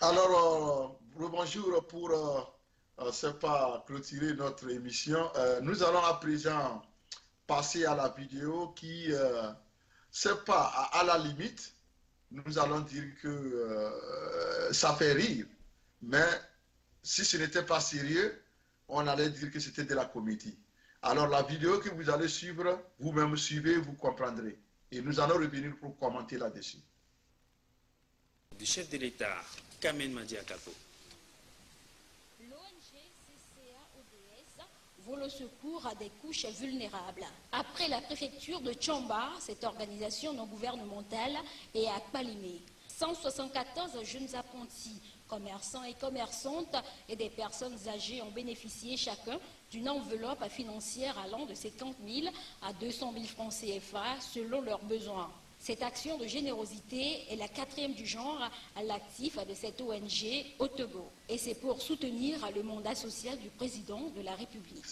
Alors, bonjour pour c'est pas clôturer notre émission. Nous allons à présent passer à la vidéo qui, c'est pas à la limite, nous allons dire que ça fait rire, mais si ce n'était pas sérieux, on allait dire que c'était de la comédie. Alors, la vidéo que vous allez suivre, vous-même suivez, vous comprendrez. Et nous allons revenir pour commenter là-dessus. Du chef de l'État, Kamen Madiakapo. L'ONG CCA-ODS vole au secours à des couches vulnérables. Après la préfecture de Tchamba, cette organisation non gouvernementale est à Kpalimé. 174 jeunes apprentis, commerçants et commerçantes et des personnes âgées ont bénéficié chacun d'une enveloppe financière allant de 50 000 à 200 000 francs CFA selon leurs besoins. Cette action de générosité est la 4e du genre à l'actif de cette ONG au Togo. Et c'est pour soutenir le mandat social du président de la République.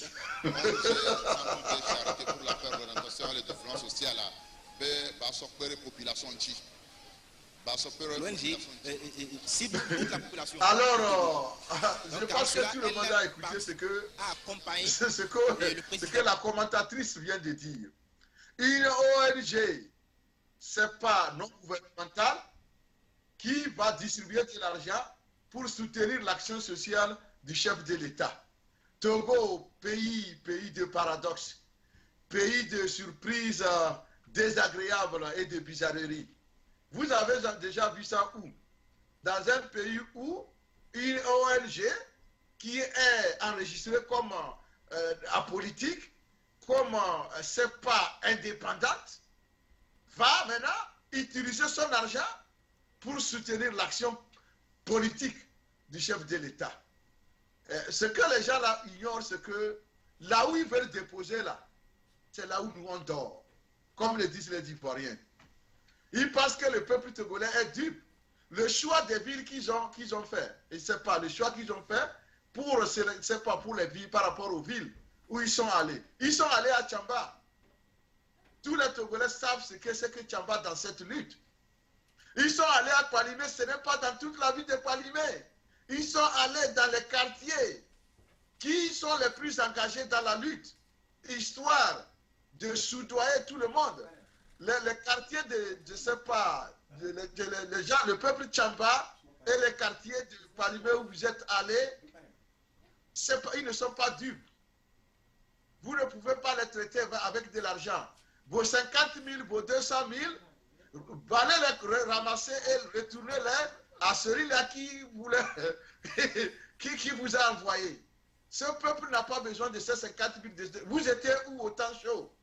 Alors, je pense que tout le monde a écouté ce que la commentatrice vient de dire. Une ONG, c'est pas non gouvernemental qui va distribuer de l'argent pour soutenir l'action sociale du chef de l'État. Togo, pays de paradoxes, pays de surprises désagréables et de bizarreries. Vous avez déjà vu ça où? Dans un pays où une ONG qui est enregistrée comme apolitique, comme c'est pas indépendante, va maintenant utiliser son argent pour soutenir l'action politique du chef de l'État. Ce que les gens là ignorent, c'est que là où ils veulent déposer là, c'est là où nous on dort, comme le disent les Ivoiriens. Ils pensent que le peuple togolais est dupe. Le choix des villes qu'ils ont fait, et c'est pas le choix qu'ils ont fait c'est pas pour les villes par rapport aux villes où ils sont allés. Ils sont allés à Tchamba. Tous les Togolais savent ce que c'est que Tchamba dans cette lutte. Ils sont allés à Kpalimé, ce n'est pas dans toute la ville de Kpalimé. Ils sont allés dans les quartiers qui sont les plus engagés dans la lutte, histoire de soudoyer tout le monde. Les quartiers je ne sais pas, les gens, le peuple Tchamba et les quartiers de Kpalimé où vous êtes allés, ils ne sont pas dupes. Vous ne pouvez pas les traiter avec de l'argent. Vos 50 000, vos 200 000, allez les ramasser et retournez-les à celui-là qui vous a envoyé. Ce peuple n'a pas besoin de ces 50 000. Vous étiez où au temps chaud?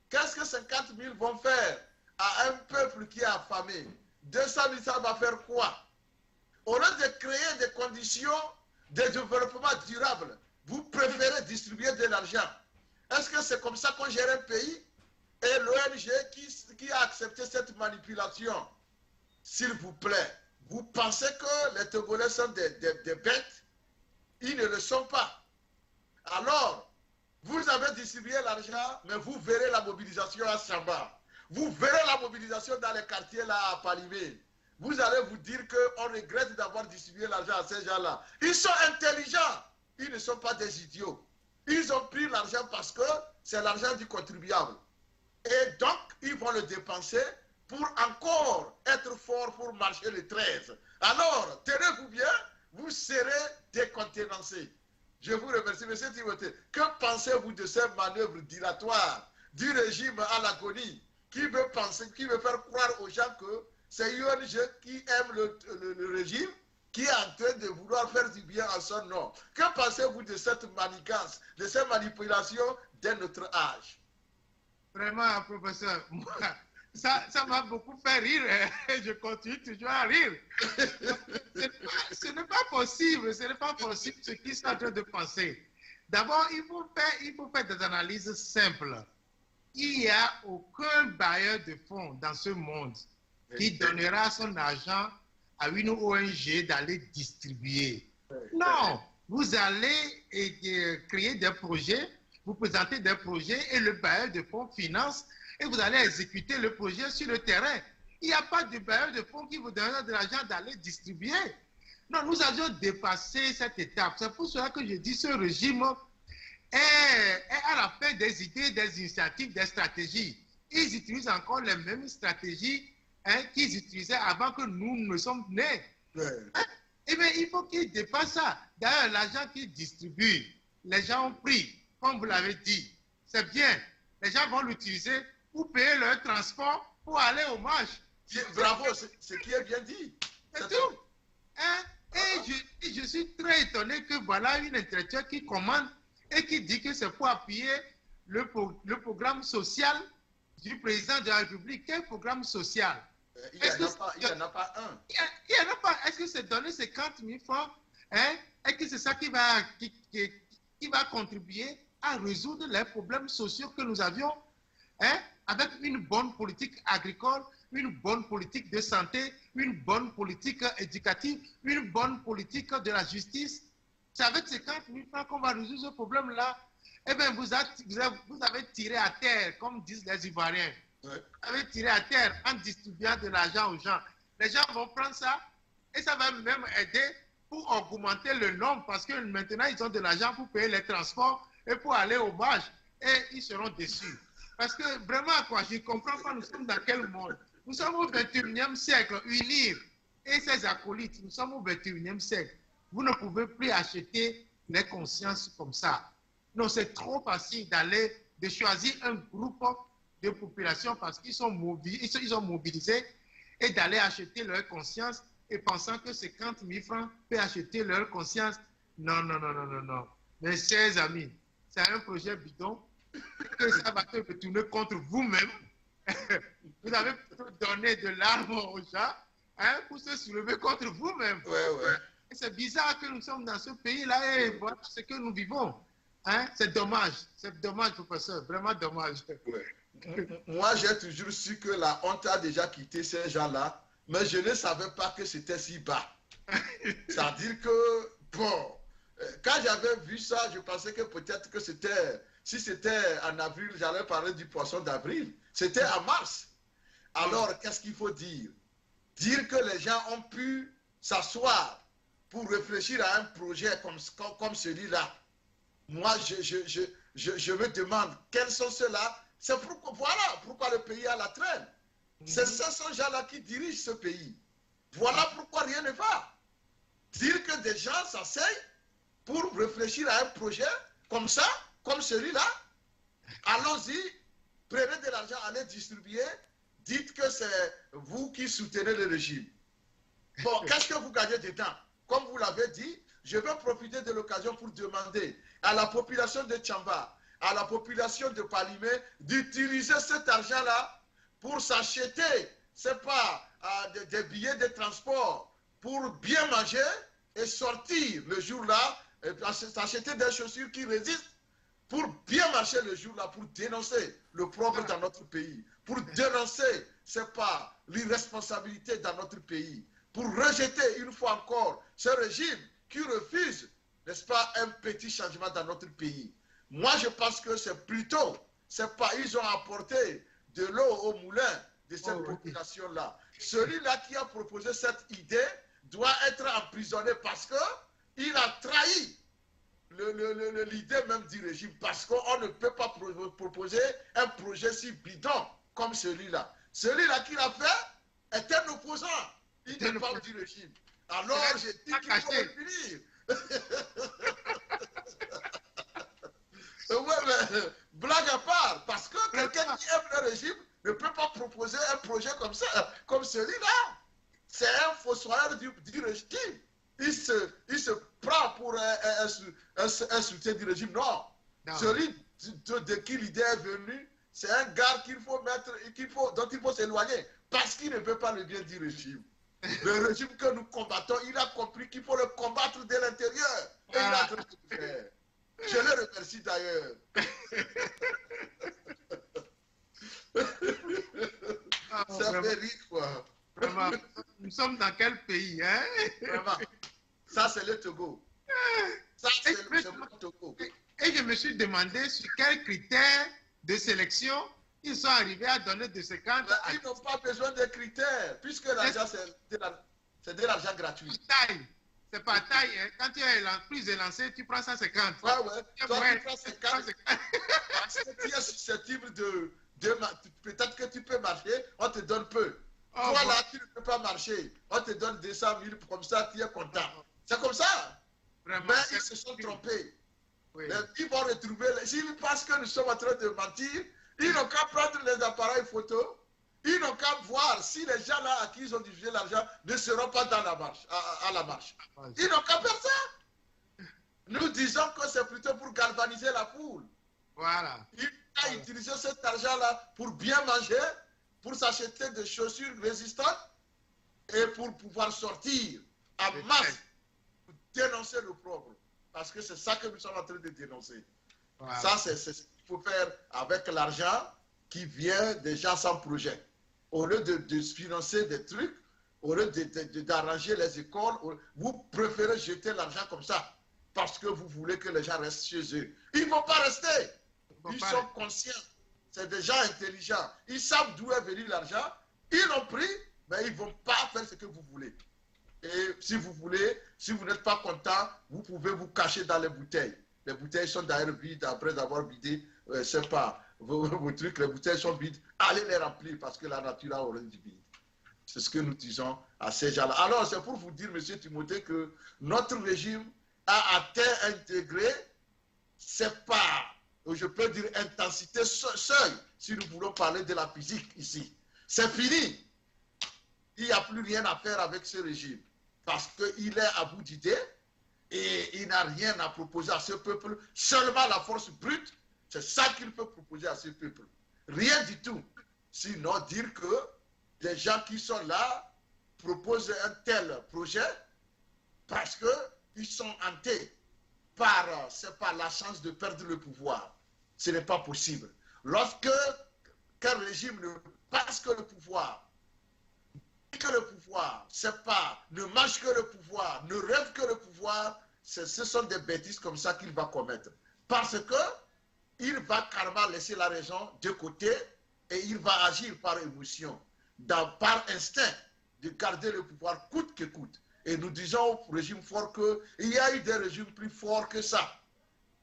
Qu'est-ce que 50 000 vont faire à un peuple qui est affamé? 200 000, ça va faire quoi? Au lieu de créer des conditions de développement durable, vous préférez distribuer de l'argent. Est-ce que c'est comme ça qu'on gère un pays? Et l'ONG qui a accepté cette manipulation, s'il vous plaît, vous pensez que les Togolais sont des bêtes? Ils ne le sont pas. Alors, vous avez distribué l'argent, mais vous verrez la mobilisation à Samba. Vous verrez la mobilisation dans les quartiers là à Kpalimé. Vous allez vous dire qu'on regrette d'avoir distribué l'argent à ces gens-là. Ils sont intelligents. Ils ne sont pas des idiots. Ils ont pris l'argent parce que c'est l'argent du contribuable. Et donc, ils vont le dépenser pour encore être forts pour marcher le 13. Alors, tenez-vous bien, vous serez décontenancés. Je vous remercie, M. Timothée. Que pensez-vous de ces manœuvres dilatoires du régime à l'agonie qui veut faire croire aux gens que c'est une ONG qui aime le régime, qui est en train de vouloir faire du bien à son nom? Que pensez-vous de cette manigance, de ces manipulations dès notre âge? Vraiment, professeur, moi, ça m'a beaucoup fait rire et je continue toujours à rire. Ce n'est pas possible ce qu'ils sont en train de penser. D'abord, il faut faire des analyses simples. Il n'y a aucun bailleur de fonds dans ce monde qui donnera son argent à une ONG d'aller distribuer. Non, vous allez créer des projets, vous présentez des projets et le bailleur de fonds finance et vous allez exécuter le projet sur le terrain. Il n'y a pas de bailleur de fonds qui vous donnera de l'argent d'aller distribuer. Non, nous avions dépassé cette étape. C'est pour cela que je dis ce régime est à la fin des idées, des initiatives, des stratégies. Ils utilisent encore les mêmes stratégies qu'ils utilisaient avant que nous ne sommes nés. Ouais. Eh bien, il faut qu'ils dépassent ça. D'ailleurs, l'argent qu'ils distribuent, les gens ont pris, comme vous l'avez dit. C'est bien. Les gens vont l'utiliser pour payer leur transport, pour aller au marche. Bravo, c'est ce qui est bien dit. C'est tout. Et je suis très étonné que voilà une intellectuelle qui commande et qui dit que c'est pour appuyer le programme social du président de la République. Quel programme social? Il n'y en a pas un. Il n'y en a pas. Est-ce que c'est donner 50 000 francs? Est-ce que c'est ça qui va contribuer à résoudre les problèmes sociaux que nous avions avec une bonne politique agricole, une bonne politique de santé, une bonne politique éducative, une bonne politique de la justice? C'est avec 50 000 francs qu'on va résoudre ce problème-là. Eh bien, vous avez tiré à terre, comme disent les Ivoiriens. Ouais. Vous avez tiré à terre en distribuant de l'argent aux gens. Les gens vont prendre ça et ça va même aider pour augmenter le nombre parce que maintenant, ils ont de l'argent pour payer les transports et pour aller au marché. Et ils seront déçus. Parce que vraiment, quoi, je ne comprends pas, nous sommes dans quel monde? Nous sommes au 21e siècle, UNIR et ses acolytes, nous sommes au 21e siècle. Vous ne pouvez plus acheter les consciences comme ça. Non, c'est trop facile de choisir un groupe de population parce qu'ils sont mobilisés et d'aller acheter leur conscience et pensant que 50 000 francs peut acheter leur conscience. Non, non, non, non, non, non. Mes chers amis, c'est un projet bidon que ça va se retourner contre vous-même. Vous avez plutôt donné de l'arme aux gens pour se soulever contre vous-même. Ouais, ouais. C'est bizarre que nous sommes dans ce pays-là et voilà ce que nous vivons. C'est dommage, professeur, vraiment dommage. Ouais. Moi, j'ai toujours su que la honte a déjà quitté ces gens-là, mais je ne savais pas que c'était si bas. C'est-à-dire que, bon, quand j'avais vu ça, je pensais que peut-être que c'était, si c'était en avril, j'allais parler du poisson d'avril. C'était en mars. Alors, qu'est-ce qu'il faut dire? Dire que les gens ont pu s'asseoir pour réfléchir à un projet comme celui-là. Moi, je me demande, quels sont ceux-là? C'est pourquoi le pays a la traîne. C'est ces gens-là qui dirigent ce pays. Voilà pourquoi rien ne va. Dire que des gens s'asseyent pour réfléchir à un projet comme ça, comme celui-là, allons-y, prenez de l'argent, allez distribuer, dites que c'est vous qui soutenez le régime. Bon, qu'est-ce que vous gagnez dedans? Comme vous l'avez dit, je vais profiter de l'occasion pour demander à la population de Tchamba, à la population de Palimé, d'utiliser cet argent-là pour s'acheter, c'est pas des billets de transport, pour bien manger et sortir le jour-là, s'acheter des chaussures qui résistent, pour bien marcher le jour-là, pour dénoncer le problème dans notre pays, pour dénoncer, c'est pas l'irresponsabilité dans notre pays, pour rejeter une fois encore ce régime qui refuse, n'est-ce pas, un petit changement dans notre pays. Moi, je pense que c'est plutôt, c'est pas, ils ont apporté de l'eau au moulin de cette population-là. Celui-là qui a proposé cette idée doit être emprisonné parce qu'il a trahi l'idée même du régime, parce qu'on ne peut pas proposer un projet si bidon comme celui-là. Celui-là qui l'a fait est un opposant. Il ne parle du régime. Alors, j'ai dit qu'il faut le finir. Ouais, mais blague à part, parce que quelqu'un qui aime le régime ne peut pas proposer un projet comme ça, comme celui-là. C'est un fossoyeur du régime. Il se prend pour un soutien du régime. Non. Celui de qui l'idée est venue, c'est un gars dont il faut s'éloigner, parce qu'il ne veut pas le bien du régime. Le régime que nous combattons, il a compris qu'il faut le combattre de l'intérieur. Et il a train de le faire. Je le remercie d'ailleurs. Ça fait rire, quoi. Vraiment, nous sommes dans quel pays, hein? Vraiment. Ça, c'est le Togo. Ça, c'est le Togo. Et je me suis demandé sur quels critères de sélection ils sont arrivés à donner de 50 à... Ils n'ont pas besoin de critères, puisque l'argent, c'est de l'argent gratuit. c'est par taille. Hein. Quand tu es plus élancé, tu prends 150. Ouais. Toi, tu prends 50. Parce que tu es susceptible de peut-être que tu peux marcher, on te donne peu. Toi, là, tu ne peux pas marcher. On te donne 200 000, comme ça, tu es content. C'est comme ça. Vraiment, mais ils se sont trompés. Oui. Ils vont retrouver, s'ils pensent que nous sommes en train de mentir, ils n'ont qu'à prendre les appareils photo, ils n'ont qu'à voir si les gens là à qui ils ont diffusé l'argent ne seront pas dans la marche, à la marche. Ils n'ont qu'à faire ça. Nous disons que c'est plutôt pour galvaniser la foule. Voilà. Ils ont utilisé cet argent-là pour bien manger, pour s'acheter des chaussures résistantes et pour pouvoir sortir en masse pour dénoncer le problème. Parce que c'est ça que nous sommes en train de dénoncer. Voilà. Ça, c'est ce qu'il faut faire avec l'argent qui vient des gens sans projet. Au lieu de financer des trucs, au lieu d'arranger les écoles, vous préférez jeter l'argent comme ça parce que vous voulez que les gens restent chez eux. Ils ne vont pas rester. Ils sont conscients. C'est des gens intelligents. Ils savent d'où est venu l'argent. Ils l'ont pris, mais ils ne vont pas faire ce que vous voulez. Et si vous voulez, si vous n'êtes pas content, vous pouvez vous cacher dans les bouteilles. Les bouteilles sont d'ailleurs vides après avoir vidé, c'est pas, vos trucs, les bouteilles sont vides. Allez les remplir parce que la nature a horreur du vide. C'est ce que nous disons à ces gens-là. Alors, c'est pour vous dire, M. Timothée, que notre régime a atteint un degré, c'est pas, je peux dire intensité seuil, si nous voulons parler de la physique ici. C'est fini. Il n'y a plus rien à faire avec ce régime. Parce qu'il est à bout d'idées et il n'a rien à proposer à ce peuple. Seulement la force brute, c'est ça qu'il peut proposer à ce peuple. Rien du tout. Sinon, dire que les gens qui sont là proposent un tel projet parce qu'ils sont hantés par, c'est pas la chance de perdre le pouvoir. Ce n'est pas possible. Lorsque qu'un régime ne passe que le pouvoir, c'est pas, ne mange que le pouvoir, ne rêve que le pouvoir, ce sont des bêtises comme ça qu'il va commettre. Parce que il va carrément laisser la raison de côté et il va agir par émotion, par instinct, de garder le pouvoir coûte que coûte. Et nous disons au régime fort qu'il y a eu des régimes plus forts que ça.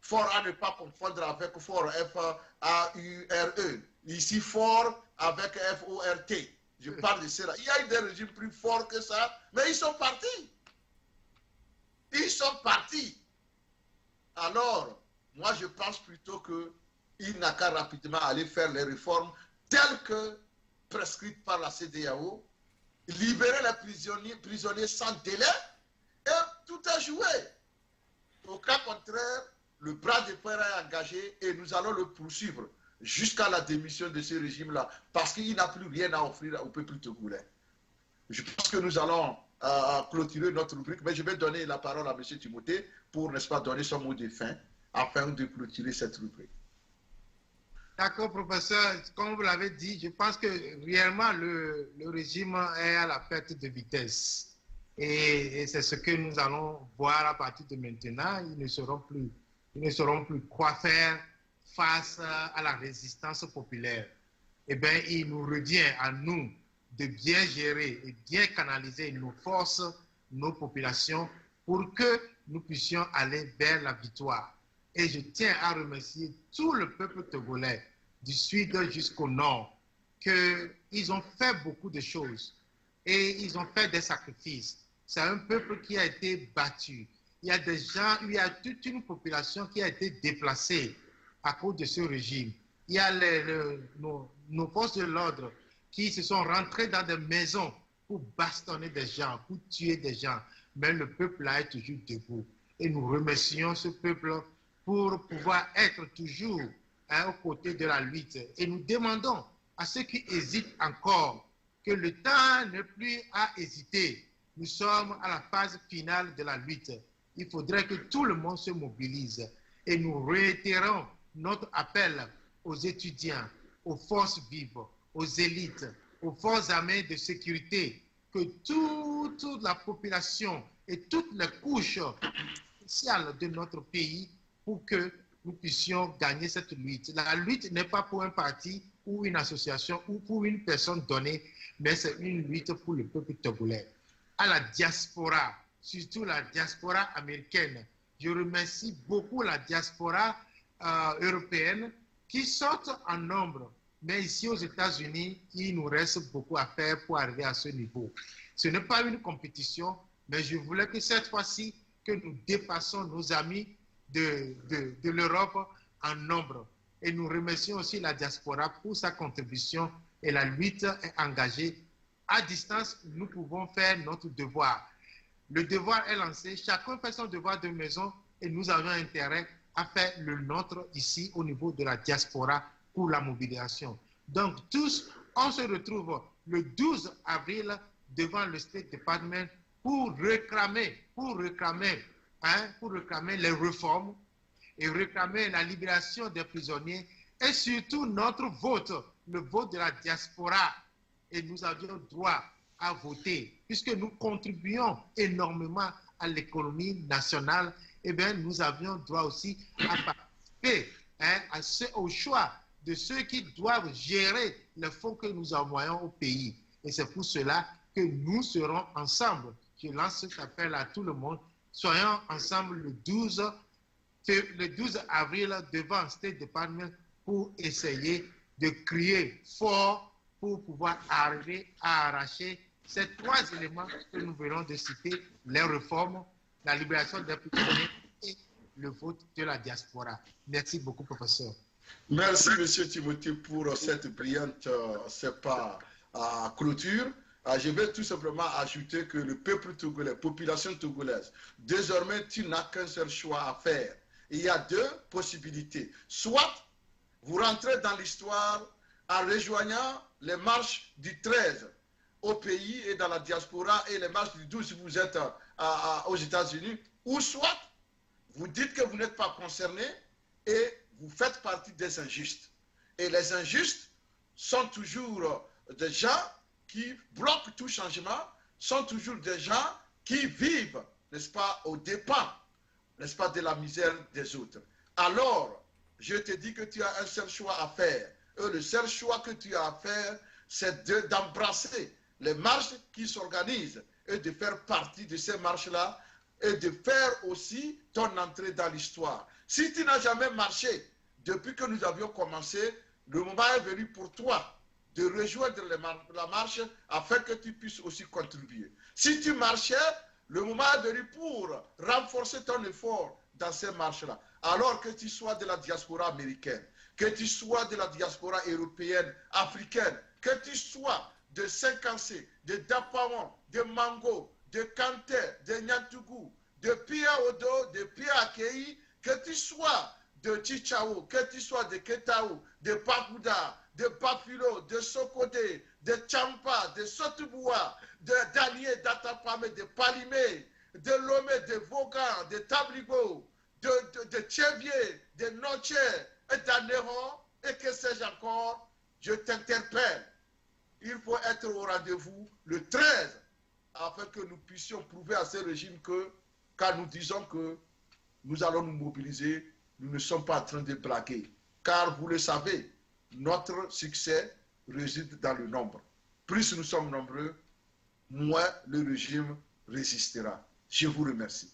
Fort à ne pas confondre avec fort, F-A-U-R-E. Ici, fort avec F-O-R-T. Je parle de cela. Il y a eu des régimes plus forts que ça, mais ils sont partis. Ils sont partis. Alors, moi, je pense plutôt qu'il n'a qu'à rapidement aller faire les réformes telles que prescrites par la CEDEAO, libérer les prisonniers sans délai, et tout est joué. Au cas contraire, le bras de fer est engagé et nous allons le poursuivre jusqu'à la démission de ce régime-là, parce qu'il n'a plus rien à offrir au peuple togolais. Je pense que nous allons clôturer notre rubrique, mais je vais donner la parole à M. Timothée pour, n'est-ce pas, donner son mot de fin, afin de clôturer cette rubrique. D'accord, professeur. Comme vous l'avez dit, je pense que réellement le régime est à la perte de vitesse. Et c'est ce que nous allons voir à partir de maintenant. Ils ne sauront plus quoi faire face à la résistance populaire. Eh bien, il nous revient à nous de bien gérer et bien canaliser nos forces, nos populations, pour que nous puissions aller vers la victoire. Et je tiens à remercier tout le peuple togolais, du sud jusqu'au nord, qu'ils ont fait beaucoup de choses et ils ont fait des sacrifices. C'est un peuple qui a été battu. Il y a des gens, il y a toute une population qui a été déplacée à cause de ce régime. Il y a nos forces de l'ordre qui se sont rentrées dans des maisons pour bastonner des gens, pour tuer des gens. Mais le peuple là est toujours debout. Et nous remercions ce peuple pour pouvoir être toujours aux côtés de la lutte. Et nous demandons à ceux qui hésitent encore que le temps n'est plus à hésiter. Nous sommes à la phase finale de la lutte. Il faudrait que tout le monde se mobilise. Et nous réitérons notre appel aux étudiants, aux forces vives, aux élites, aux forces armées de sécurité, que toute la population et toutes les couches sociales de notre pays pour que nous puissions gagner cette lutte. La lutte n'est pas pour un parti ou une association ou pour une personne donnée, mais c'est une lutte pour le peuple togolais. À la diaspora, surtout la diaspora américaine. Je remercie beaucoup la diaspora européenne qui sortent en nombre. Mais ici aux États-Unis, il nous reste beaucoup à faire pour arriver à ce niveau. Ce n'est pas une compétition, mais je voulais que cette fois-ci, que nous dépassons nos amis de l'Europe en nombre. Et nous remercions aussi la diaspora pour sa contribution et la lutte est engagée. À distance, nous pouvons faire notre devoir. Le devoir est lancé, chacun fait son devoir de maison et nous avons intérêt à faire le nôtre ici au niveau de la diaspora pour la mobilisation. Donc tous, on se retrouve le 12 avril devant le State Department pour réclamer les réformes et réclamer la libération des prisonniers et surtout notre vote, le vote de la diaspora. Et nous avions droit à voter puisque nous contribuons énormément à l'économie nationale. Eh bien, nous avions droit aussi à participer au choix de ceux qui doivent gérer les fonds que nous envoyons au pays. Et c'est pour cela que nous serons ensemble. Je lance cet appel à tout le monde. Soyons ensemble le 12 avril devant State Department pour essayer de crier fort pour pouvoir arriver à arracher ces trois éléments que nous venons de citer, les réformes, la libération des prisonniers et le vote de la diaspora. Merci beaucoup, professeur. Merci, M. Timothée, pour cette brillante clôture. Je vais tout simplement ajouter que le peuple togolais, la population togolaise, désormais, tu n'as qu'un seul choix à faire. Il y a deux possibilités. Soit vous rentrez dans l'histoire en rejoignant les marches du 13 au pays et dans la diaspora et les marches du 12 si vous êtes aux États-Unis, ou soit vous dites que vous n'êtes pas concerné et vous faites partie des injustes. Et les injustes sont toujours des gens qui bloquent tout changement, sont toujours des gens qui vivent, n'est-ce pas, aux dépens, n'est-ce pas, de la misère des autres. Alors, je te dis que tu as un seul choix à faire. Et le seul choix que tu as à faire, c'est d'embrasser les marches qui s'organisent et de faire partie de ces marches-là et de faire aussi ton entrée dans l'histoire. Si tu n'as jamais marché depuis que nous avions commencé, le moment est venu pour toi de rejoindre la marche afin que tu puisses aussi contribuer. Si tu marchais, le moment est venu pour renforcer ton effort dans ces marches-là. Alors que tu sois de la diaspora américaine, que tu sois de la diaspora européenne, africaine, que tu sois de Saint-Cancé, de Dapawan, de Mango, de Kanté, de Nyantougou, de Pia-Odo, de Pia-Akei, que tu sois de Chichao, que tu sois de Ketao, de Pakouda, de Bafilo, de Sokodé, de Champa, de Sotuboua, de Dalié, d'Atapame, de Palimé, de Lomé, de Vogan, de Tabligo, de Tchevier, de Noche et d'Anéron, et que sais-je encore, je t'interpelle. Il faut être au rendez-vous le 13 afin que nous puissions prouver à ce régime que, quand nous disons que nous allons nous mobiliser, nous ne sommes pas en train de blaguer. Car vous le savez, notre succès réside dans le nombre. Plus nous sommes nombreux, moins le régime résistera. Je vous remercie.